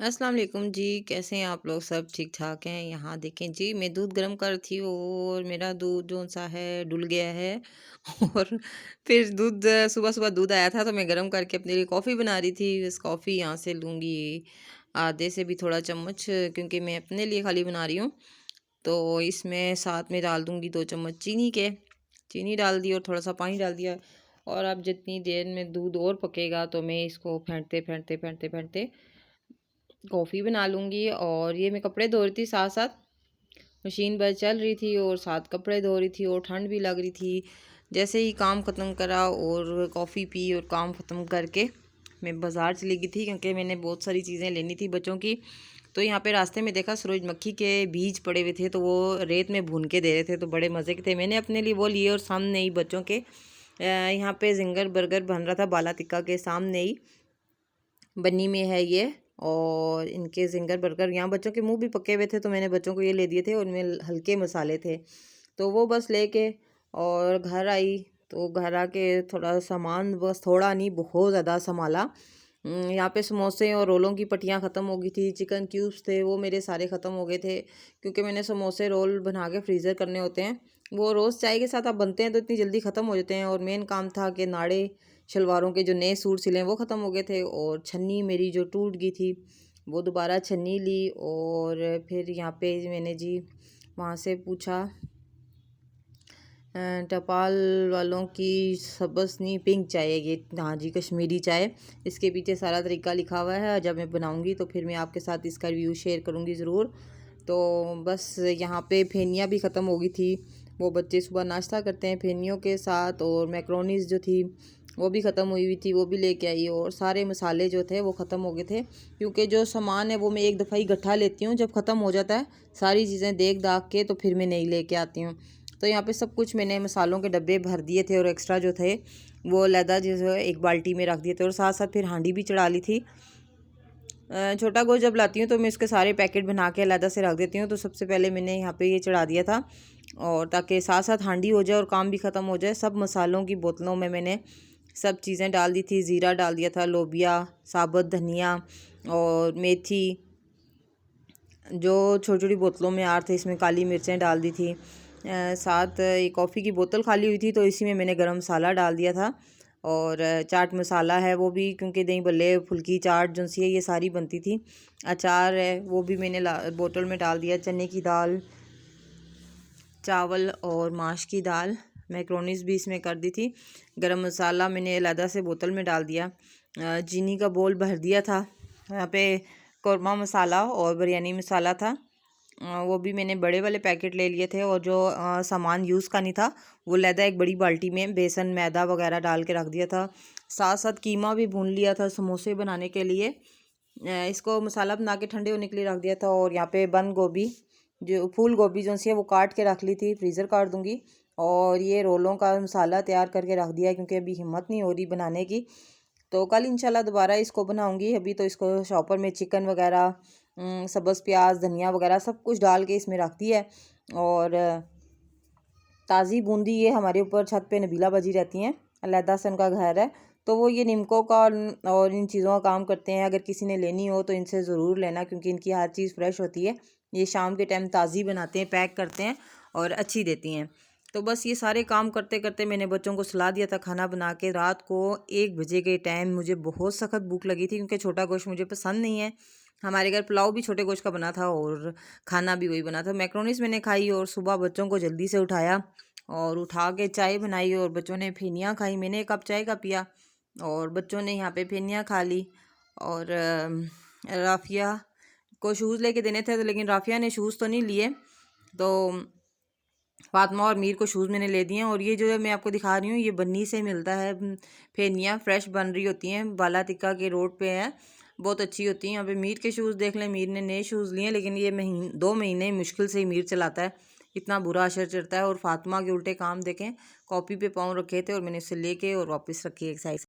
अस्सलाम वालेकुम जी। कैसे हैं आप लोग? सब ठीक ठाक हैं? यहाँ देखें जी, मैं दूध गर्म कर रही थी और मेरा दूध जो सा है डुल गया है। और फिर दूध सुबह सुबह दूध आया था तो मैं गर्म करके अपने लिए कॉफ़ी बना रही थी। इस कॉफ़ी यहाँ से लूँगी आधे से भी थोड़ा चम्मच, क्योंकि मैं अपने लिए खाली बना रही हूँ। तो इसमें साथ में डाल दूँगी 2 चम्मच चीनी के। चीनी डाल दी और थोड़ा सा पानी डाल दिया। और अब जितनी देर में दूध और पकेगा तो मैं इसको फेंटते फेंटते फेंटते फेंटते कॉफ़ी बना लूँगी। और ये मैं कपड़े धो रही थी, साथ साथ मशीन बस चल रही थी और साथ कपड़े धो रही थी और ठंड भी लग रही थी। जैसे ही काम ख़त्म करा और कॉफ़ी पी और काम ख़त्म करके मैं बाज़ार चली गई थी, क्योंकि मैंने बहुत सारी चीज़ें लेनी थी बच्चों की। तो यहाँ पे रास्ते में देखा सूरजमुखी के बीज पड़े हुए थे, तो वो रेत में भून के दे रहे थे, तो बड़े मज़े के थे। मैंने अपने लिए वो लिए और सामने ही बच्चों के यहाँ पे जिंगर बर्गर बन रहा था बाला टिक्का के सामने ही बन्नी में है ये। और इनके जिंगर बर्गर, यहाँ बच्चों के मुंह भी पके हुए थे तो मैंने बच्चों को ये ले दिए थे, और उनमें हल्के मसाले थे। तो वो बस लेके और घर आई। तो घर आके थोड़ा सामान, बस थोड़ा नहीं बहुत ज़्यादा संभाला। यहाँ पे समोसे और रोलों की पट्टियाँ ख़त्म हो गई थी। चिकन क्यूब्स थे वो मेरे सारे ख़त्म हो गए थे, क्योंकि मैंने समोसे रोल बना के फ्रीज़र करने होते हैं। वो रोज़ चाय के साथ आप बनते हैं तो इतनी जल्दी ख़त्म हो जाते हैं। और मेन काम था कि नाड़े शलवारों के जो नए सूट सिले हैं वो ख़त्म हो गए थे, और छन्नी मेरी जो टूट गई थी वो दोबारा छन्नी ली। और फिर यहाँ पे मैंने जी वहाँ से पूछा टपाल वालों की सबसनी पिंक चाय है ये, हाँ जी कश्मीरी चाय। इसके पीछे सारा तरीका लिखा हुआ है। जब मैं बनाऊंगी तो फिर मैं आपके साथ इसका रिव्यू शेयर करूंगी ज़रूर। तो बस यहाँ पे फेनियाँ भी ख़त्म हो गई थी। वो बच्चे सुबह नाश्ता करते हैं फेनियों के साथ, और मैक्रोनीस जो थी वो भी ख़त्म हुई हुई थी, वो भी लेके आई। और सारे मसाले जो थे वो ख़त्म हो गए थे, क्योंकि जो सामान है वो मैं एक दफ़ा ही इकट्ठा लेती हूँ। जब ख़त्म हो जाता है सारी चीज़ें देख दाख के तो फिर मैं नहीं लेके आती हूँ। तो यहाँ पे सब कुछ मैंने मसालों के डब्बे भर दिए थे, और एक्स्ट्रा जो थे वो लैदा जो है एक बाल्टी में रख दिए थे, और साथ साथ फिर हांडी भी चढ़ा ली थी। छोटा गोश्त जब लाती हूँ तो मैं इसके सारे पैकेट बना के अलग से रख देती हूँ। तो सबसे पहले मैंने यहाँ पे ये चढ़ा दिया था, और ताकि साथ साथ हांडी हो जाए और काम भी ख़त्म हो जाए। सब मसालों की बोतलों में मैंने सब चीज़ें डाल दी थी। ज़ीरा डाल दिया था, लोबिया, साबुत धनिया और मेथी, जो छोटी छोटी बोतलों में आ रहे थे, इसमें काली मिर्चें डाल दी थी। साथ एक कॉफ़ी की बोतल खाली हुई थी तो इसी में मैंने गरम मसाला डाल दिया था। और चाट मसाला है वो भी, क्योंकि दही भल्ले फुल्की चाट जो सी है ये सारी बनती थी। अचार है वो भी मैंने बोतल में डाल दिया। चने की दाल, चावल और माश की दाल, मैक्रोनीस भी इसमें कर दी थी। गरम मसाला मैंने अलहदा से बोतल में डाल दिया। चीनी का बोल भर दिया था। यहाँ पे कौरमा मसाला और बिरयानी मसाला था, वो भी मैंने बड़े वाले पैकेट ले लिए थे। और जो सामान यूज़ का नहीं था वो लैदा एक बड़ी बाल्टी में बेसन मैदा वगैरह डाल के रख दिया था। साथ साथ कीमा भी भून लिया था समोसे बनाने के लिए। इसको मसाला बना के ठंडे होने के लिए रख दिया था। और यहाँ पे बंद गोभी, जो फूल गोभी जो सी है वो काट के रख ली थी, फ्रीज़र काट दूँगी। और ये रोलों का मसाला तैयार करके रख दिया, क्योंकि अभी हिम्मत नहीं हो रही बनाने की। तो कल इंशाल्लाह दोबारा इसको बनाऊंगी। अभी तो इसको शॉपर में चिकन वगैरह, सब्ज़ प्याज, धनिया वगैरह सब कुछ डाल के इसमें रख दिया है। और ताज़ी बूंदी ये हमारे ऊपर छत पे नबीला बजी रहती हैं, अलहदा से उनका घर है। तो वो ये निमकों का और इन चीज़ों का काम करते हैं। अगर किसी ने लेनी हो तो इनसे ज़रूर लेना, क्योंकि इनकी हर चीज़ फ्रेश होती है। ये शाम के टाइम ताज़ी बनाते हैं, पैक करते हैं और अच्छी देती हैं। तो बस ये सारे काम करते करते मैंने बच्चों को सुला दिया था खाना बना के। रात को 1 बजे के टाइम मुझे बहुत सख्त भूख लगी थी, क्योंकि छोटा गोश्त मुझे पसंद नहीं है। हमारे घर पुलाव भी छोटे गोश्त का बना था और खाना भी वही बना था। मैक्रोनीस मैंने खाई और सुबह बच्चों को जल्दी से उठाया और उठा के चाय बनाई, और बच्चों ने फेनियाँ खाई। मैंने एक कप चाय का पिया और बच्चों ने यहाँ पे फेनियाँ खा ली। और राफ़िया को शूज़ लेके देने थे, तो लेकिन राफ़िया ने शूज़ तो नहीं लिए। तो फातिमा और मीर को शूज़ मैंने ले दिए हैं। और ये जो है मैं आपको दिखा रही हूँ, ये बन्नी से मिलता है। फेनियाँ फ्रेश बन रही होती हैं, बाला टिक्का के रोड पे है, बहुत अच्छी होती हैं। यहाँ पे मीर के शूज़ देख लें, मीर ने नए शूज़ लिए, लेकिन ये 2 महीने मुश्किल से ही मीर चलाता है, इतना बुरा असर चढ़ता है। और फातिमा के उल्टे काम देखें, कॉपी पे पाँव रखे थे और मैंने उससे लेके और वापस रखी एक साइड।